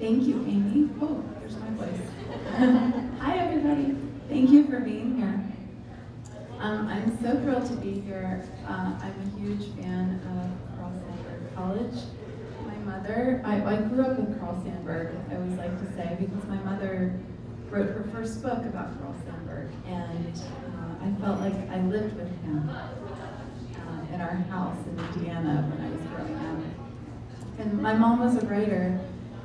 Thank you, Amy. Oh, there's my voice. Hi, everybody. Thank you for being here. I'm so thrilled to be here. I'm a huge fan of Carl Sandburg College. My mother, I grew up with Carl Sandburg, I always like to say, because my mother wrote her first book about Carl Sandburg, and I felt like I lived with him in our house in Indiana when I was growing up. And my mom was a writer,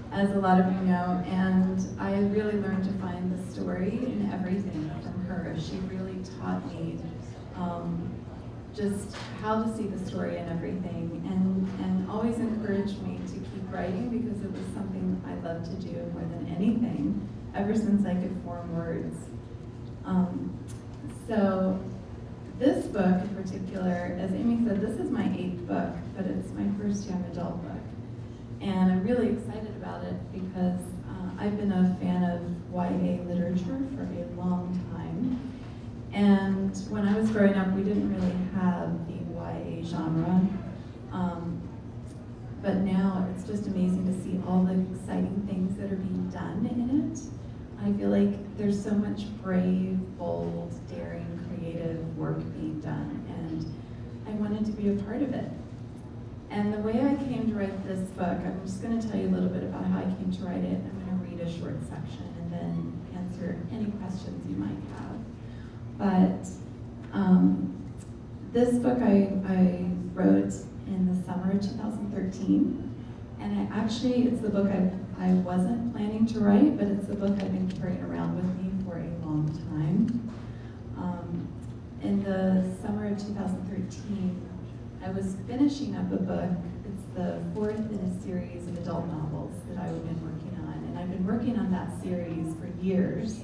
as a lot of you know, and I really learned to find the story in everything from her. She really taught me just how to see the story in everything, and always encouraged me to keep writing because it was something I loved to do more than anything, ever since I could form words. So this book in particular, as Amy said, this is my 8th book, but it's my first young adult book. And I'm really excited about it because I've been a fan of YA literature for a long time. And when I was growing up, we didn't really have the YA genre. But now it's just amazing to see all the exciting things that are being done in it. I feel like there's so much brave, bold, daring, creative work being done, and I wanted to be a part of it. And the way I came to write this book, I'm just going to tell you a little bit about how I came to write it. I'm going to read a short section and then answer any questions you might have. But this book I wrote in the summer of 2013, and it's the book I wasn't planning to write, but it's the book I've been carrying around with me for a long time. In the summer of 2013, I was finishing up a book. It's the 4th in a series of adult novels that I've been working on, and I've been working on that series for years.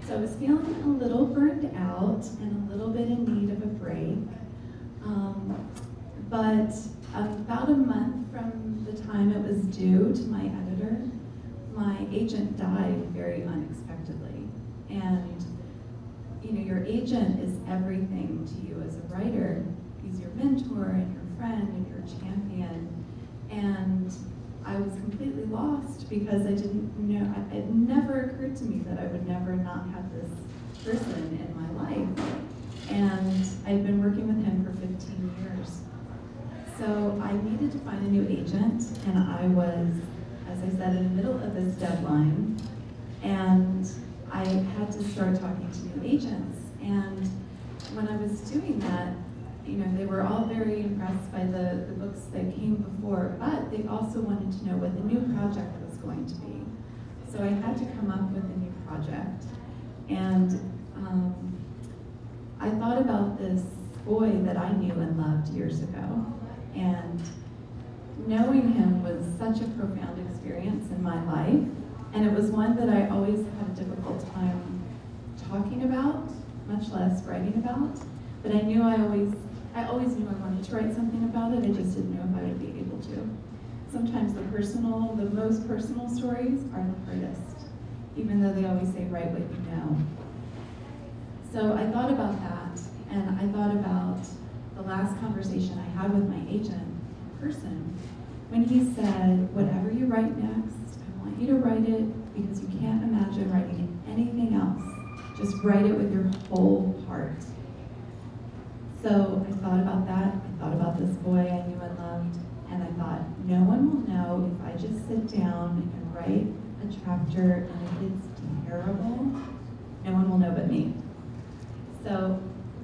So I was feeling a little burned out and a little bit in need of a break. But about a month from the time it was due to my editor, my agent died very unexpectedly. And you know, your agent is everything to you as a writer. He's your mentor and your friend and your champion. And I was completely lost because I didn't know, it never occurred to me that I would never not have this person in my life. And I'd been working with him for 15 years. So I needed to find a new agent, and I was, as I said, in the middle of this deadline, and I had to start talking to new agents. And when I was doing that, you know, they were all very impressed by the books that came before, but they also wanted to know what the new project was going to be. So I had to come up with a new project. And I thought about this boy that I knew and loved years ago. And knowing him was such a profound experience in my life. And it was one that I always had a difficult time talking about, much less writing about. But I knew I always knew I wanted to write something about it. I just didn't know if I would be able to. Sometimes the most personal stories are the hardest, even though they always say write what you know. So I thought about that, and I thought about the last conversation I had with my agent in person, when he said, whatever you write next, I want you to write it because you can't imagine writing anything else. Just write it with your whole heart. So I thought about that, I thought about this boy I knew and loved, and I thought, no one will know if I just sit down and write a chapter, and if it's terrible, no one will know but me. So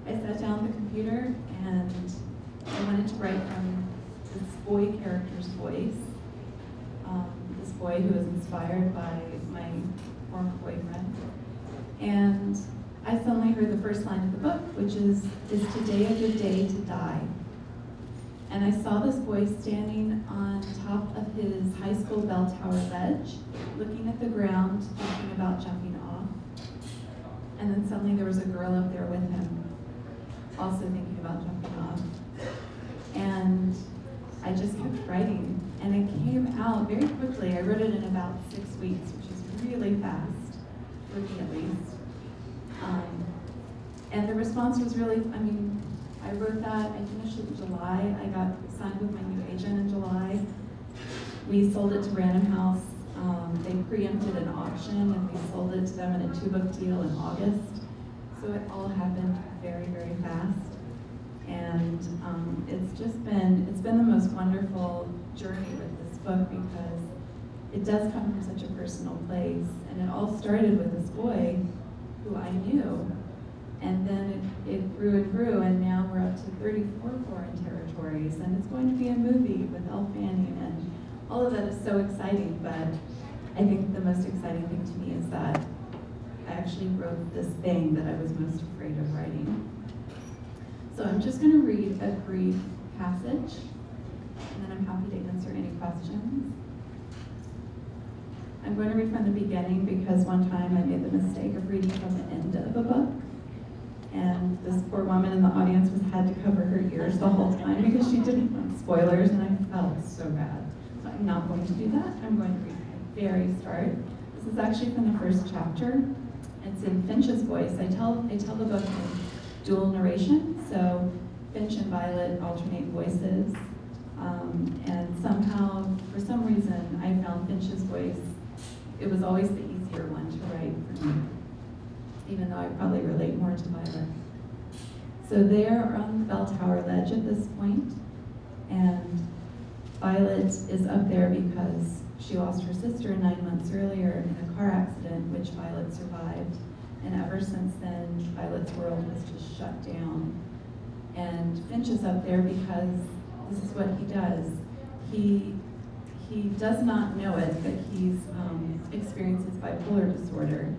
I sat down at the computer, and I wanted to write from this boy character's voice, this boy who was inspired by my former boyfriend. And I suddenly heard the first line of the book, which is today a good day to die? And I saw this boy standing on top of his high school bell tower ledge, looking at the ground, thinking about jumping off. And then suddenly there was a girl up there with him, also thinking about jumping off. And I just kept writing, and it came out very quickly. I wrote it in about 6 weeks, which is really fast, for me at least. And the response was really, I mean, I wrote that, I finished it in July. I got signed with my new agent in July. We sold it to Random House They preempted an auction and we sold it to them in a 2-book deal in August. So it all happened very, very fast. And it's been the most wonderful journey with this book because it does come from such a personal place. And it all started with this boy who I knew. And then it grew and grew, and now we're up to 34 foreign territories. And it's going to be a movie with Elle Fanning, and all of that is so exciting. But I think the most exciting thing to me is that I actually wrote this thing that I was most afraid of writing. So I'm just going to read a brief passage, and then I'm happy to answer any questions. I'm going to read from the beginning because one time I made the mistake of reading from the end of a book, and this poor woman in the audience had to cover her ears the whole time because she didn't want spoilers, and I felt so bad. So I'm not going to do that. I'm going to read from the very start. This is actually from the first chapter. It's in Finch's voice. I tell the book in dual narration, so Finch and Violet alternate voices, and somehow, for some reason, I found Finch's voice, it was always the easier one to write for me, even though I probably relate more to Violet. So they are on the bell tower ledge at this point, and Violet is up there because she lost her sister 9 months earlier in a car accident, which Violet survived. And ever since then, Violet's world has just shut down. And Finch is up there because this is what he does. He does not know it, but he's experiences bipolar disorder.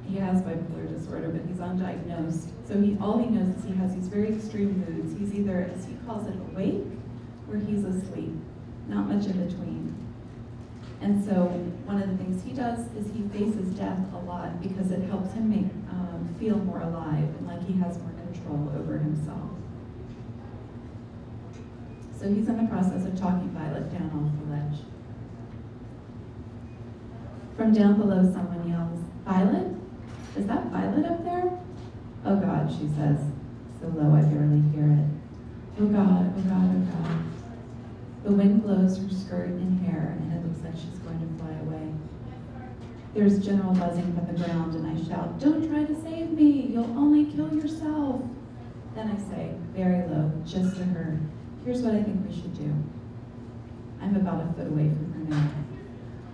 He has bipolar disorder, but he's undiagnosed. So all he knows is he has these very extreme moods. He's either, as he calls it, awake, or he's asleep. Not much in between. And so one of the things he does is he faces death a lot because it helps him feel more alive and like he has more control over himself. So he's in the process of talking Violet down off the ledge. From down below, someone yells, "Violet? Is that Violet up there?" "Oh God," she says, so low I barely hear it. "Oh God, oh God, oh God." The wind blows her skirt and hair, and it looks like she's going to fly away. There's general buzzing from the ground, and I shout, "Don't try to save me! You'll only kill yourself!" Then I say, very low, just to her, "Here's what I think we should do." I'm about a foot away from her now.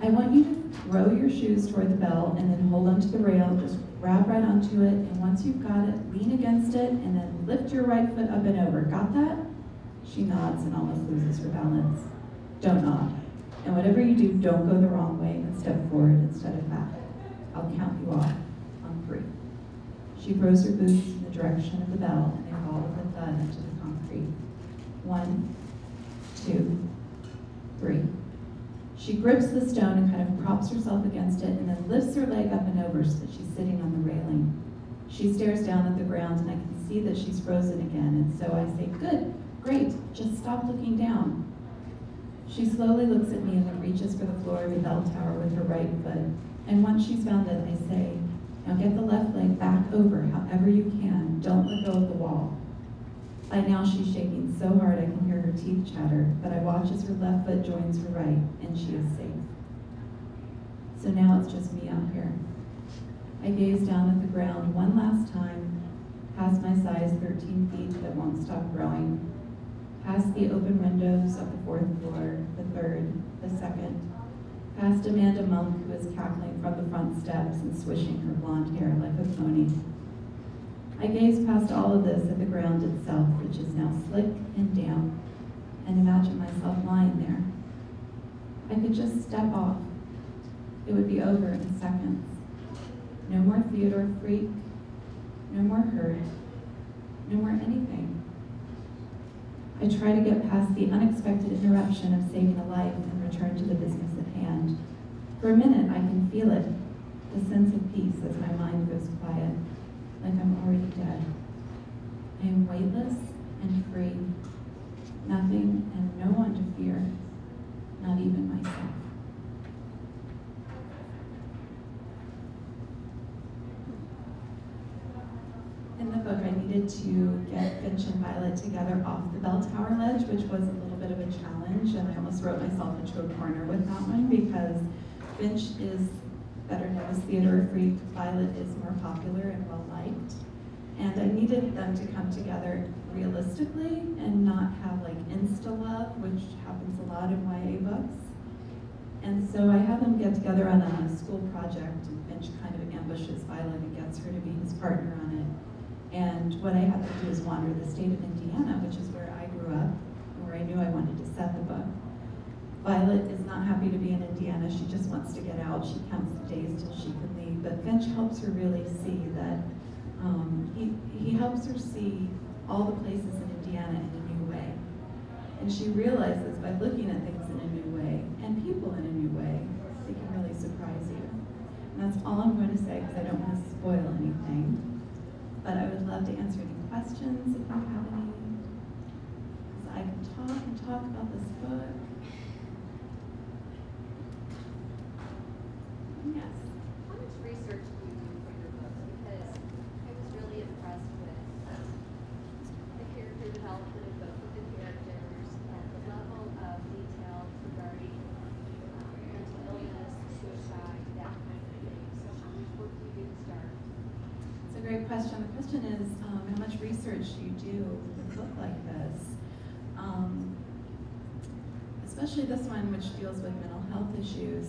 "I want you to throw your shoes toward the bell, and then hold onto the rail, just grab right onto it, and once you've got it, lean against it, and then lift your right foot up and over. Got that?" She nods and almost loses her balance. "Don't nod. And whatever you do, don't go the wrong way and step forward instead of back. I'll count you off on 3. She throws her boots in the direction of the bell, and they fall with a thud into the concrete. 1, 2, 3. She grips the stone and kind of props herself against it, and then lifts her leg up and over so that she's sitting on the railing. She stares down at the ground, and I can see that she's frozen again, and so I say, "Good. Great, just stop looking down." She slowly looks at me and then reaches for the floor of the bell tower with her right foot. And once she's found it, I say, "Now get the left leg back over however you can. Don't let go of the wall." By now she's shaking so hard I can hear her teeth chatter, but I watch as her left foot joins her right, and she is safe. So now it's just me out here. I gaze down at the ground one last time, past my size 13 feet that won't stop growing, past the open windows of the 4th floor, the 3rd, the 2nd, past Amanda Monk, who is cackling from the front steps and swishing her blonde hair like a pony. I gaze past all of this at the ground itself, which is now slick and damp, and imagine myself lying there. I could just step off. It would be over in seconds. No more Theodore freak, no more hurt, no more anything. I try to get past the unexpected interruption of saving a life and return to the business at hand. For a minute, I can feel it, the sense of peace as my mind goes quiet, like I'm already dead. I am weightless and free, nothing and no one to fear, not even myself. In the book, I needed to get Finch and Violet together off the bell tower ledge, which was a little bit of a challenge, and I almost wrote myself into a corner with that one because Finch is better known as theater freak, Violet is more popular and well-liked. And I needed them to come together realistically and not have like insta-love, which happens a lot in YA books. And so I had them get together on a school project, and Finch kind of ambushes Violet and gets her to be his partner on it. And what I had to do is wander the state of Indiana, which is where I grew up, and where I knew I wanted to set the book. Violet is not happy to be in Indiana. She just wants to get out. She counts the days till she can leave. But Finch helps her really see that he helps her see all the places in Indiana in a new way. And she realizes by looking at things in a new way, and people in a new way, they can really surprise you. And that's all I'm going to say, because I don't want to spoil anything. But I would love to answer any questions if you have any. So I can talk about this book. Yes. How much research do you do for your books? Because I was really impressed with the character development of both of the characters and the level of detail regarding mental illness, suicide, that kind of thing. So how much work do you do to start? It's a great question. The question is how much research you do with a book like this. Especially this one, which deals with mental health issues.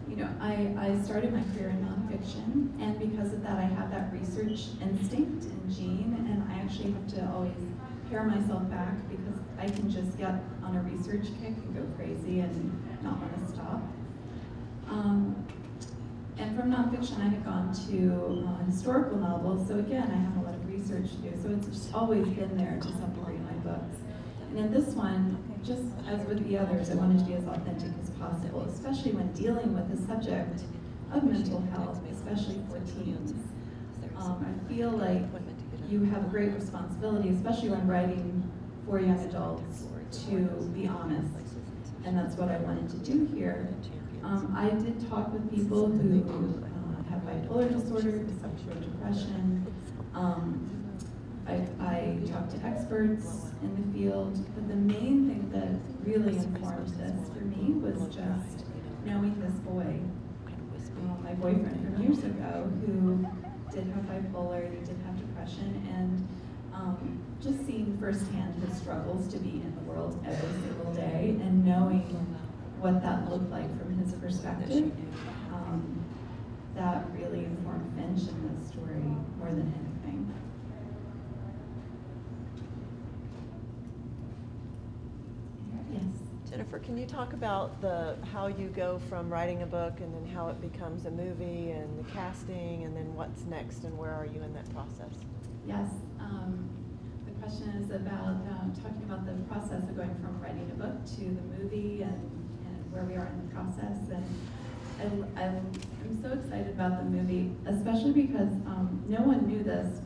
You know, I started my career in nonfiction, and because of that, I have that research instinct and gene, and I actually have to always pare myself back because I can just get on a research kick and go crazy and not want to stop. And from nonfiction, I had gone to historical novels, so again, I have a lot of research to do, so it's just always been there to supplement my books. And in this one, just as with the others, I wanted to be as authentic as possible, especially when dealing with the subject of mental health, especially for teens. I feel like you have a great responsibility, especially when writing for young adults, to be honest. And that's what I wanted to do here. I did talk with people who have bipolar disorder, bipolar depression. I talked to experts in the field, but the main thing that really informed this for me was just knowing this boy, my boyfriend from years ago, who did have bipolar, he did have depression, and just seeing firsthand his struggles to be in the world every single day and knowing what that looked like from his perspective, that really informed Finch in this story more than anything. Yes. Jennifer, can you talk about how you go from writing a book and then how it becomes a movie and the casting and then what's next and where are you in that process? Yes. The question is about talking about the process of going from writing a book to the movie and where we are in the process. And I'm so excited about the movie, especially because no one knew this.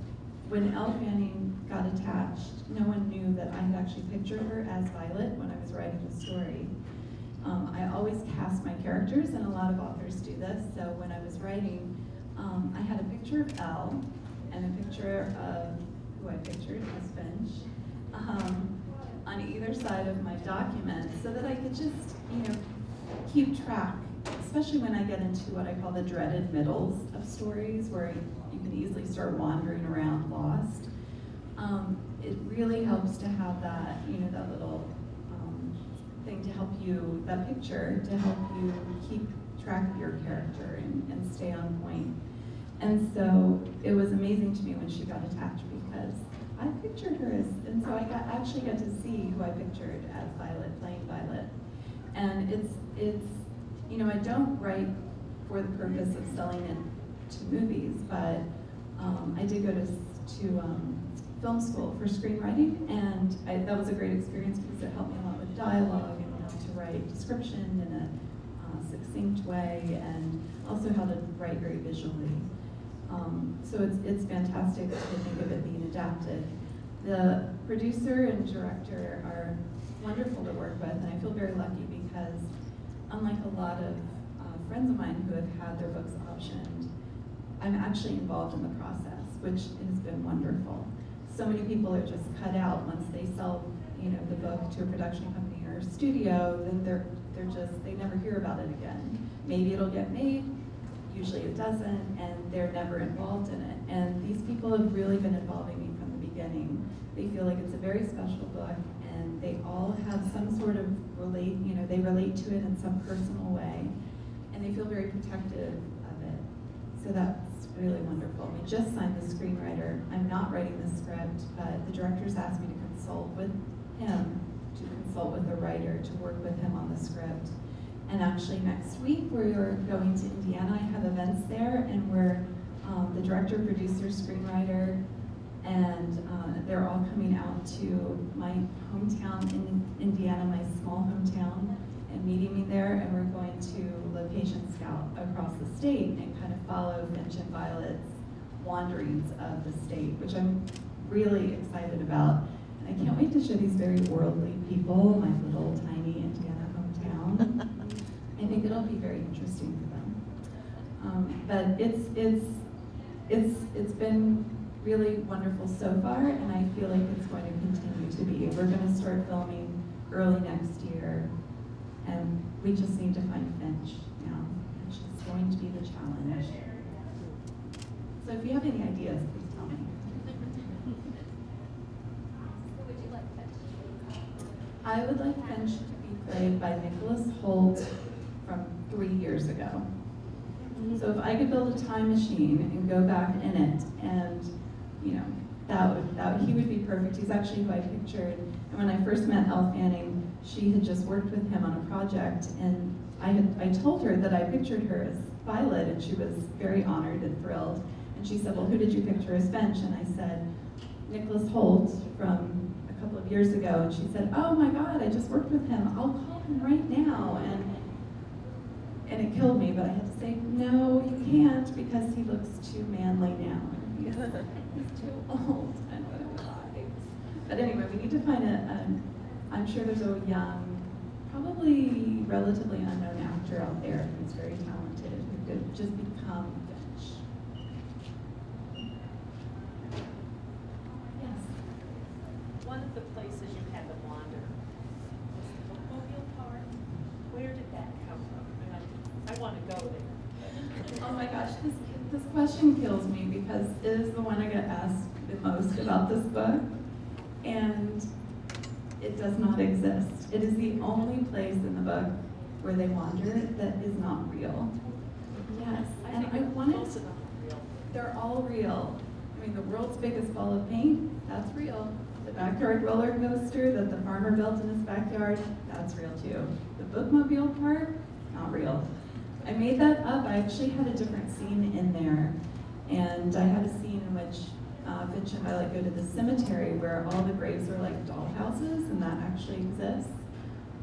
When Elle Fanning got attached, no one knew that I had actually pictured her as Violet when I was writing the story. I always cast my characters, and a lot of authors do this. So when I was writing, I had a picture of Elle and a picture of who I pictured as Finch on either side of my document, so that I could just, keep track, especially when I get into what I call the dreaded middles of stories, where you can easily start wandering around lost. It really helps to have that, that little thing to help you, that picture, to help you keep track of your character and stay on point. And so it was amazing to me when she got attached, because I pictured her as, and so I actually got to see who I pictured as Violet, playing Violet. And it's I don't write for the purpose of selling it to movies, but I did go to film school for screenwriting, and that was a great experience because it helped me a lot with dialogue and how to write description in a succinct way, and also how to write very visually. So it's fantastic to think of it being adapted. The producer and director are wonderful to work with, and I feel very lucky because, unlike a lot of friends of mine who have had their books optioned, I'm actually involved in the process, which has been wonderful. So many people are just cut out once they sell, the book to a production company or a studio, then they never hear about it again. maybe it'll get made, usually it doesn't, and they're never involved in it. And these people have really been involving me from the beginning. They feel like it's a very special book, and they all have some sort of they relate to it in some personal way, and they feel very protective of it. So that's really wonderful. We just signed the screenwriter. I'm not writing the script, but the director's asked me to consult with him, to consult with the writer, to work with him on the script. And actually next week we're going to Indiana. I have events there, and we're the director, producer, screenwriter, and they're all coming out to my hometown in Indiana, my small hometown, and meeting me there, and we're going to location scout across the state and kind of follow Finch and Violet's wanderings of the state, which I'm really excited about. And I can't wait to show these very worldly people my little tiny Indiana hometown. I think it'll be very interesting for them. But it's been really wonderful so far, and I feel like it's going to continue to be. We're going to start filming early next year, and we just need to find Finch now, which is going to be the challenge. So if you have any ideas, please tell me. Who would you like Finch to be? I would like Finch to be played by Nicholas Hoult from 3 years ago. So if I could build a time machine and go back in it, and he would be perfect. He's actually who I pictured. And when I first met Elle Fanning, she had just worked with him on a project, and I told her that I pictured her as Violet, and she was very honored and thrilled. And she said, well, who did you picture as Finch? And I said, Nicholas Hoult from a couple of years ago. And she said, oh my God, I just worked with him. I'll call him right now. And it killed me, but I had to say, no, you can't, because he looks too manly now. He's too old. I don't know why. But anyway, we need to find I'm sure there's a young, probably relatively unknown actor out there who's very talented, who could just become Finch. Yes? One of the places you had to wander was the bookmobile park. Where did that come from? I want to go there. Oh my gosh, this question kills me, because it is the one I get asked the most about this book, and it does not exist. It is the only place in the book where they wander that is not real. Yes, and I wanted to. They're all real. I mean, the world's biggest ball of paint, that's real. The backyard roller coaster that the farmer built in his backyard, that's real too. The bookmobile park, not real. I made that up. I actually had a different scene in there, and I had a scene in which Finch and Violet go to the cemetery where all the graves are like dollhouses, and that actually exists.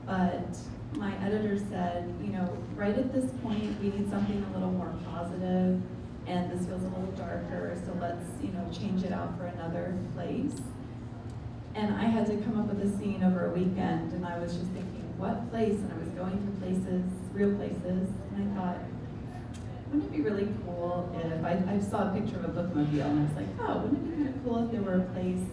But my editor said, right at this point, we need something a little more positive, and this feels a little darker, so let's, change it out for another place. And I had to come up with a scene over a weekend, and I was just thinking, what place? And I was going through places, real places, and I thought, wouldn't it be really cool if, I saw a picture of a bookmobile, and I was like, oh, wouldn't it be kind of cool if there were a place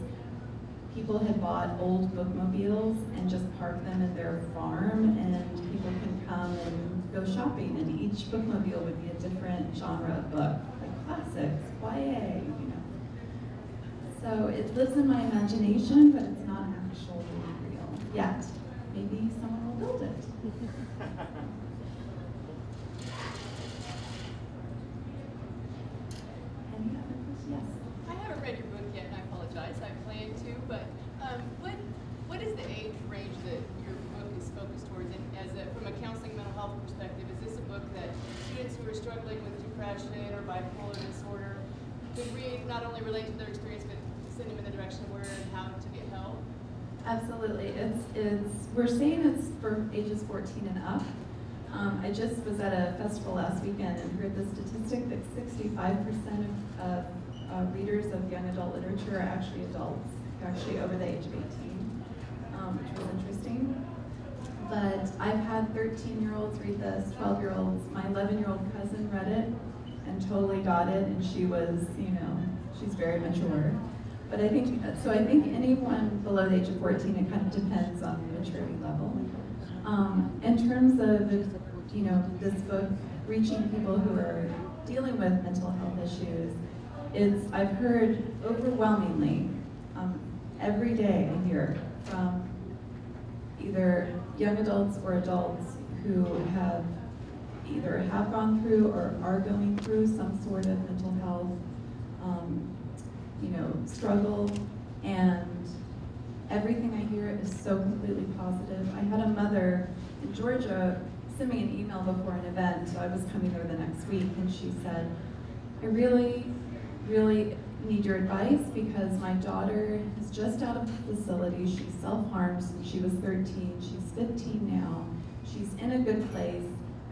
people had bought old bookmobiles and just parked them at their farm, and people can come and go shopping, and each bookmobile would be a different genre of book, like classics, YA, So it lives in my imagination, but it's not actually real yet. Maybe someone will build it. Any other questions? Yes. I haven't read your book yet, and I apologize. I plan to, but what is the age range that your book is focused towards? And from a counseling mental health perspective, is this a book that students who are struggling with depression or bipolar disorder could read, not only relate to their experience, but send them in the direction of where and how to get help? Absolutely. We're saying it's for ages 14 and up. I just was at a festival last weekend and heard the statistic that 65% of readers of young adult literature are actually adults, actually over the age of 18, which was interesting. But I've had 13-year-olds read this, 12-year-olds. My 11-year-old cousin read it and totally got it, and she was, she's very mature. But I think anyone below the age of 14, it kind of depends on the maturity level. In terms of you know, this book reaching people who are dealing with mental health issues, I've heard overwhelmingly, every day I hear from either young adults or adults who have either have gone through or are going through some sort of mental health, you know, struggle, and everything I hear is so completely positive. I had a mother in Georgia send me an email before an event, so I was coming there the next week, and she said, I really need your advice because my daughter is just out of the facility. She self-harmed since she was 13. She's 15 now. She's in a good place.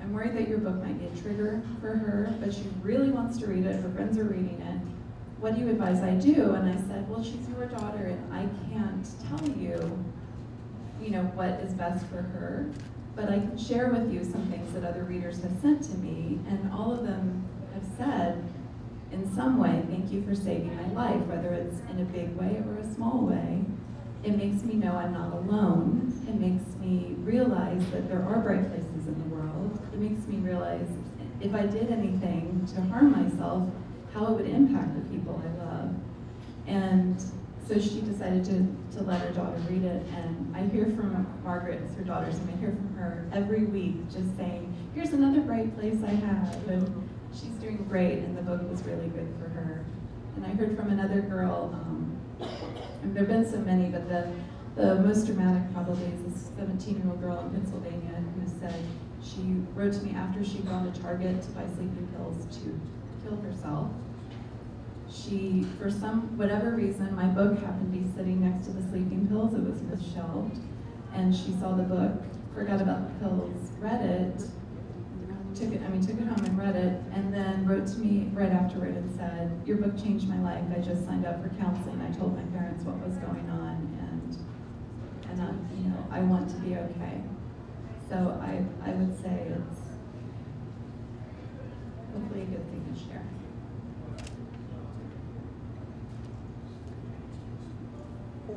I'm worried that your book might be a trigger for her, but she really wants to read it. Her friends are reading it. What do you advise I do? And I said, well, she's your daughter, and I can't tell you, you know, what is best for her, but I can share with you some things that other readers have sent to me, and all of them have said, in some way, thank you for saving my life, whether it's in a big way or a small way. It makes me know I'm not alone. It makes me realize that there are bright places in the world. It makes me realize if I did anything to harm myself, how it would impact the people I love. And so she decided to let her daughter read it, and I hear from Margaret, it's her daughter's, and I hear from her every week just saying, here's another bright place I have, and she's doing great, and the book was really good for her. And I heard from another girl, and there have been so many, but the most dramatic probably is this 17-year-old girl in Pennsylvania who said she wrote to me after she'd gone to Target to buy sleeping pills to kill herself. She, for whatever reason, my book happened to be sitting next to the sleeping pills. It was shelved, and she saw the book, forgot about the pills, read it, took it home and read it, and then wrote to me right afterward and said, your book changed my life. I just signed up for counseling. I told my parents what was going on, and you know, I want to be okay. So I would say it's hopefully a good thing to share.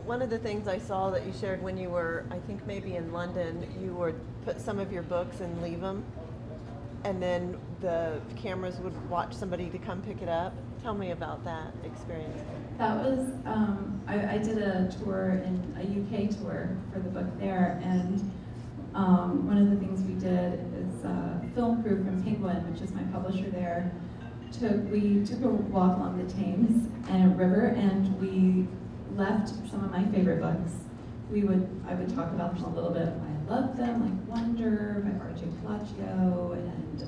One of the things I saw that you shared when you were, I think maybe in London, you would put some of your books and leave them, and then the cameras would watch somebody to come pick it up. Tell me about that experience. That was, I did a tour, a UK tour for the book there, and one of the things we did is film crew from Penguin, which is my publisher there, we took a walk along the Thames and a river, and we left some of my favorite books. I would talk about them a little bit, why I love them, like Wonder by R.J. Palacio, and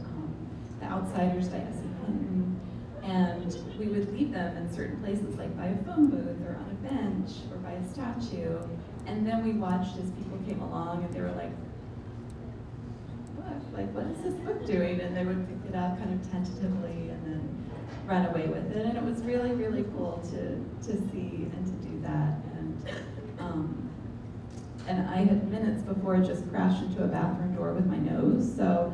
The Outsiders by S.E. Hinton. And we would leave them in certain places, like by a phone booth or on a bench or by a statue. And then we watched as people came along and they were like, what is this book doing? And they would pick it up kind of tentatively and then run away with it. And it was really, really cool to see and to do that. And I had minutes before just crashed into a bathroom door with my nose. So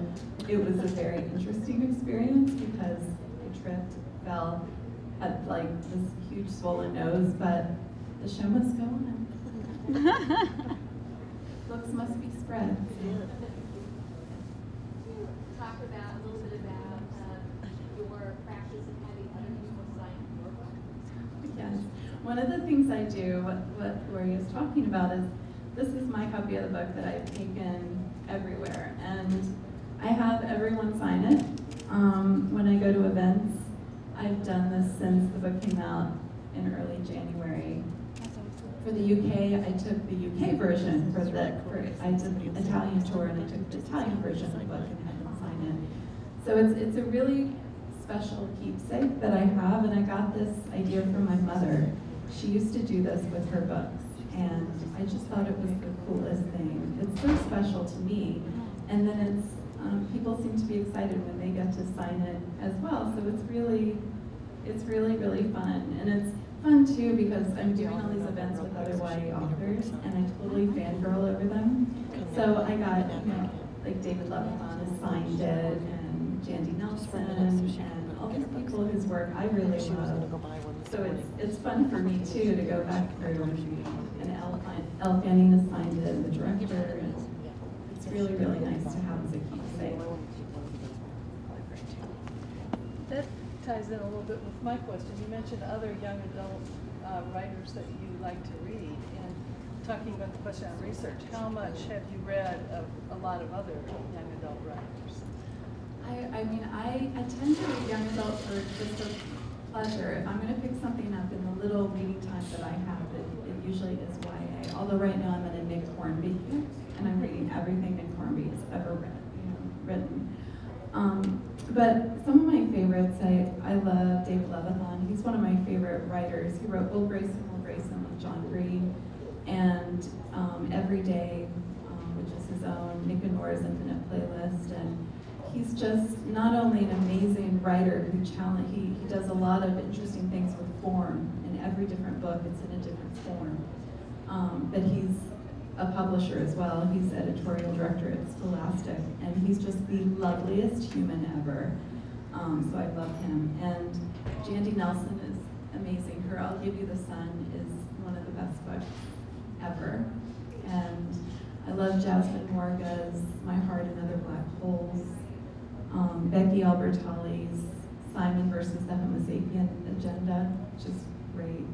it was a very interesting experience because I tripped, fell, had like this huge swollen nose, but the show must go on. Books must be spread. Talk about a little bit about your practice of having other people sign your book. Yes. One of the things I do, what Lori is talking about, is this is my copy of the book that I've taken everywhere, and I have everyone sign it. When I go to events, I've done this since the book came out in early January. For the UK, I took the UK version I did the Italian tour, and I took the Italian version of the book and had them sign it. So it's a really special keepsake that I have, and I got this idea from my mother. She used to do this with her books, and I just thought it was the coolest thing. It's so special to me, and then people seem to be excited when they get to sign it as well. So it's really fun, and it's fun too because I'm doing all these events with other YA authors, and I totally fangirl over them. So I got, like David Levitan has signed it, and Jandy Nelson, and all these people whose work I really love. So it's fun for me too to go back through and Elle Fanning has signed it, the director, and it's really, really nice to have as a keepsake. That ties in a little bit with my question. You mentioned other young adult writers that you like to read, and talking about the question on research, how much have you read of a lot of other young adult writers? I mean, I tend to read young adult for just for pleasure. If I'm going to pick something up in the little reading time that I have, it usually is YA. Although right now I'm in a Nick Hornby, and I'm reading everything Nick Hornby has ever written. But some of my favorites, I love David Levithan. He's one of my favorite writers. He wrote Will Grayson with John Green, and Every Day, which is his own Nick and Nora's Infinite Playlist. And he's just not only an amazing writer who he does a lot of interesting things with form. In every different book, it's in a different form. But he's a publisher as well. He's editorial director at Scholastic, and he's just the loveliest human ever. So I love him. And Jandy Nelson is amazing. Her I'll Give You the Sun is one of the best books ever. And I love Jasmine Morga's My Heart and Other Black Holes. Becky Albertalli's Simon versus the Homo Sapien Agenda, which is great.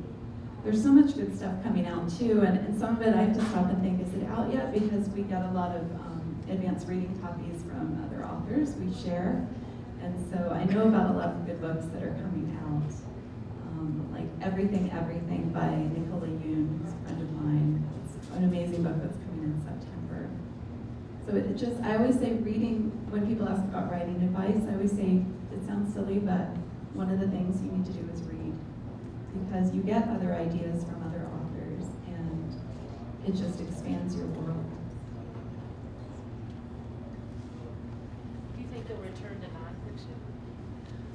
There's so much good stuff coming out too, and some of it I have to stop and think, is it out yet? Because we get a lot of advanced reading copies from other authors we share, and so I know about a lot of good books that are coming out, like Everything by Nicola Yoon, who's a friend of mine. It's an amazing book that's coming in September. So I always say reading, when people ask about writing advice, I always say, it sounds silly, but one of the things you need to do is read. Because you get other ideas from other authors, and it just expands your world. Do you think you'll return to nonfiction?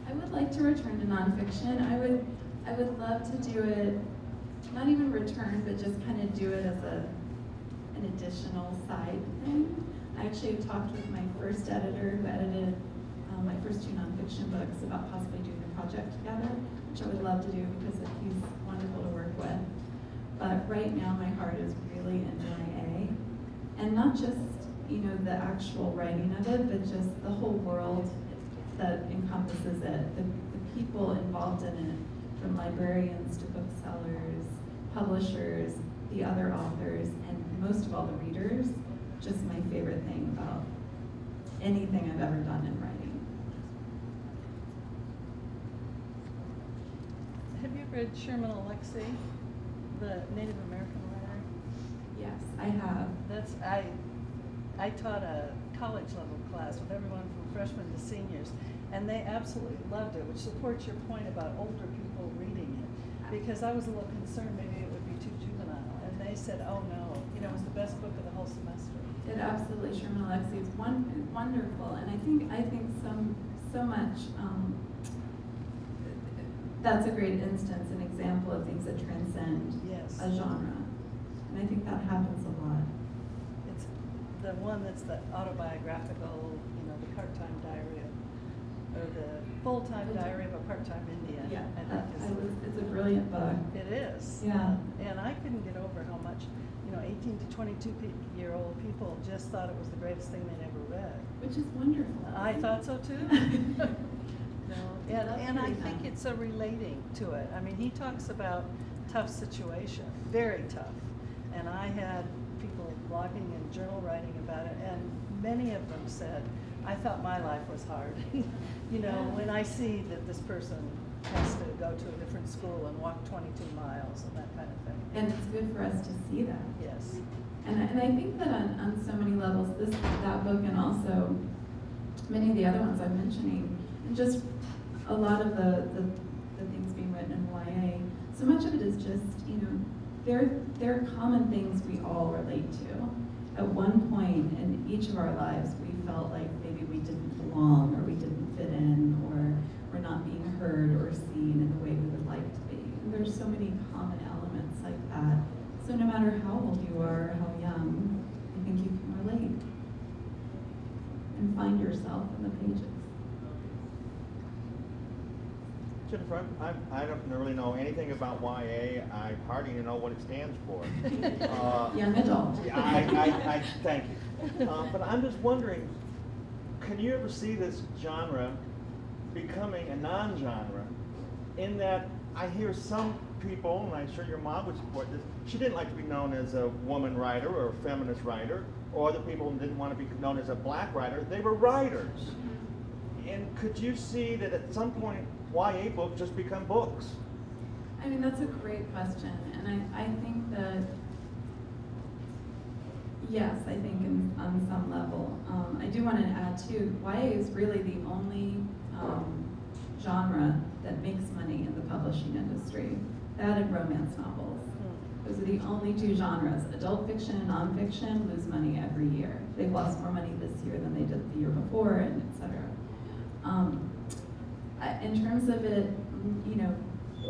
I would like to return to nonfiction. I would love to do it, not even return, but just kind of do it as an additional side thing. I actually talked with my first editor who edited my first 2 nonfiction books about possibly doing a project together, which I would love to do because he's wonderful to work with. But right now my heart is really in YA. And not just, the actual writing of it, but just the whole world that encompasses it. The people involved in it, from librarians to booksellers, publishers, the other authors, and most of all the readers. Just my favorite thing about anything I've ever done in writing. Have you read Sherman Alexie, the Native American writer? Yes, I have. I taught a college level class with everyone from freshmen to seniors, and they absolutely loved it, which supports your point about older people reading it. Because I was a little concerned maybe it would be too juvenile, and they said, oh no, it was the best book of the whole semester. It absolutely, Sherman Alexie is wonderful, and I think so much. That's a great instance, an example of things that transcend a genre, and I think that happens a lot. It's the one that's the autobiographical, the part-time diary or the full-time diary of a part-time Indian. Yeah, it's a brilliant book. It is. Yeah. And I couldn't get over how much 18 to 22-year-old people just thought it was the greatest thing they'd ever read. Which is wonderful. I thought so too. And I think it's a relating to it. I mean, he talks about tough situation, very tough. And I had people blogging and journal writing about it, and many of them said, I thought my life was hard. When I see that this person has to go to a different school and walk 22 miles and that kind of thing. And it's good for us to see that. Yes. And I think that on so many levels, that book and also many of the other ones I'm mentioning, and just a lot of the things being written in YA, so much of it is just, there are common things we all relate to. At one point in each of our lives, we felt like maybe we didn't belong, or we didn't fit in, or we're not being heard or seen in the way we would like to be. And there's so many common elements like that. So no matter how old you are or how young, I think you can relate and find yourself in the pages. Jennifer, I don't really know anything about YA. I hardly know what it stands for. Young adult. I thank you. But I'm just wondering, can you ever see this genre becoming a non-genre? In that I hear some people, and I'm sure your mom would support this, she didn't like to be known as a woman writer or a feminist writer, or other people didn't want to be known as a black writer. They were writers. And could you see that at some point YA books just become books? I mean, that's a great question, and I think that, yes, I think on some level. I do want to add too, YA is really the only genre that makes money in the publishing industry. That and romance novels. Those are the only two genres. Adult fiction and nonfiction lose money every year. They've lost more money this year than they did the year before, and et cetera. In terms of it, you know,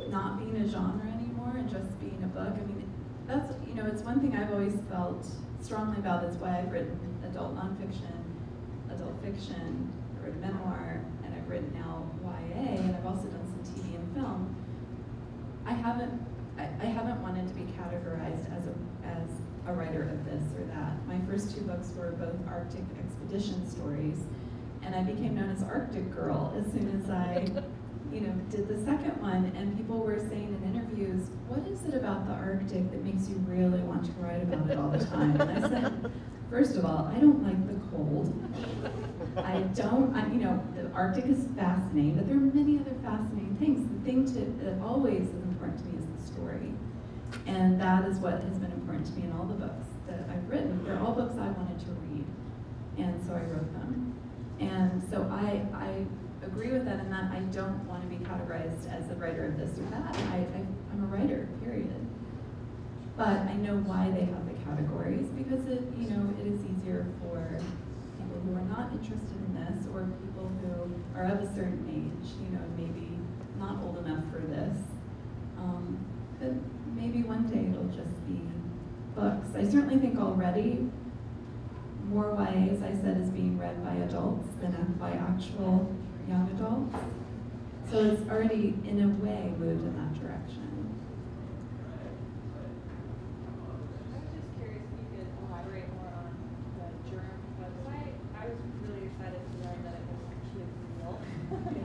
not being a genre anymore and just being a book, I mean, that's, you know, it's one thing I've always felt strongly about. It's why I've written adult nonfiction, adult fiction, I wrote a memoir, and I've written now YA, and I've also done some TV and film. I haven't wanted to be categorized as a writer of this or that. My first two books were both Arctic expedition stories, and I became known as Arctic Girl as soon as I, you know, did the second one. And people were saying in interviews, "What is it about the Arctic that makes you really want to write about it all the time?" And I said, first of all, I don't like the cold. You know, the Arctic is fascinating, but there are many other fascinating things. The thing that always is important to me is the story. And that is what has been important to me in all the books that I've written. They're all books I wanted to read, and so I wrote them. And so I agree with that in that I don't want to be categorized as a writer of this or that. I'm a writer, period. But I know why they have the categories, because it is easier for people who are not interested in this, or people who are of a certain age, you know, maybe not old enough for this. But maybe one day it'll just be books. I certainly think already more YA, as I said, is being read by adults than by actual young adults. So it's already, in a way, moved in that direction. I was just curious if you could elaborate more on the Germ book. I was really excited to learn that it was actually real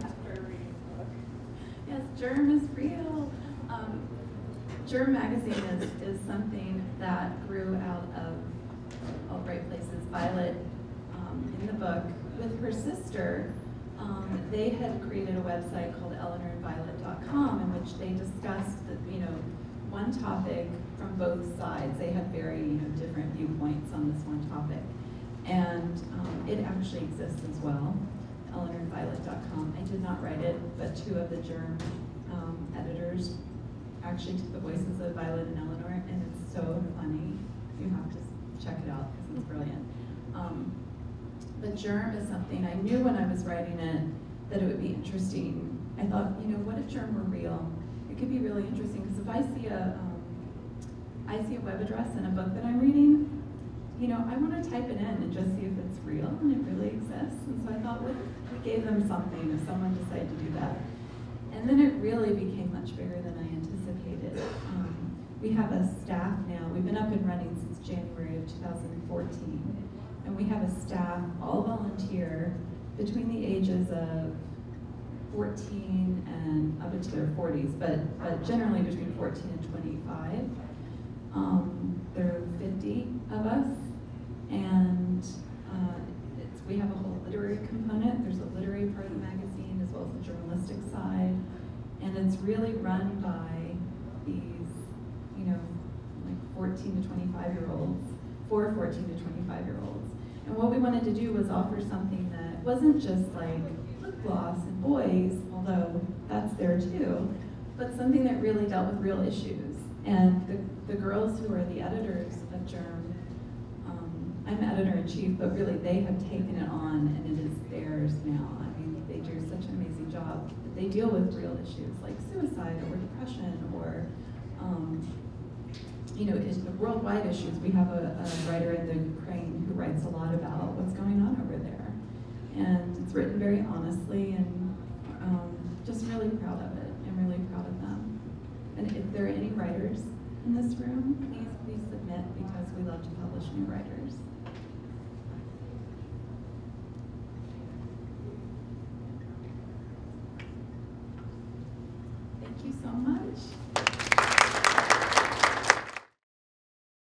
after reading the book. Yes, Germ is real. Germ magazine is something that grew out of all right places. Violet, in the book, with her sister, they had created a website called EleanorandViolet.com in which they discussed one topic from both sides. They had very different viewpoints on this one topic, and it actually exists as well. EleanorandViolet.com. I did not write it, but two of the Germ editors actually took the voices of Violet and Eleanor, and it's so funny. You have to check it out because it's brilliant. But Germ is something I knew when I was writing it that it would be interesting. I thought, what if Germ were real? It could be really interesting, because if I see a web address in a book that I'm reading, I want to type it in and just see if it's real and it really exists. And so I thought, what if we gave them something if someone decided to do that? And then it really became much bigger than I anticipated. We have a staff now. We've been up and running since January of 2014. And we have a staff, all volunteer, between the ages of 14 and up into their 40s, but generally between 14 and 25. There are 50 of us, and we have a whole literary component. There's a literary part of the magazine as well as the journalistic side, and it's really run by these, 14 to 25-year-olds, for 14 to 25-year-olds. And what we wanted to do was offer something that wasn't just like lip gloss and boys, although that's there too, but something that really dealt with real issues. And the girls who are the editors of Germ, I'm editor-in-chief, but really they have taken it on and it is theirs now. I mean, they do such an amazing job. They deal with real issues like suicide or depression or worldwide issues. We have a writer in the Ukraine who writes a lot about what's going on over there. And it's written very honestly, and just really proud of it. I'm really proud of them. And if there are any writers in this room, please submit, because we love to publish new writers. so much.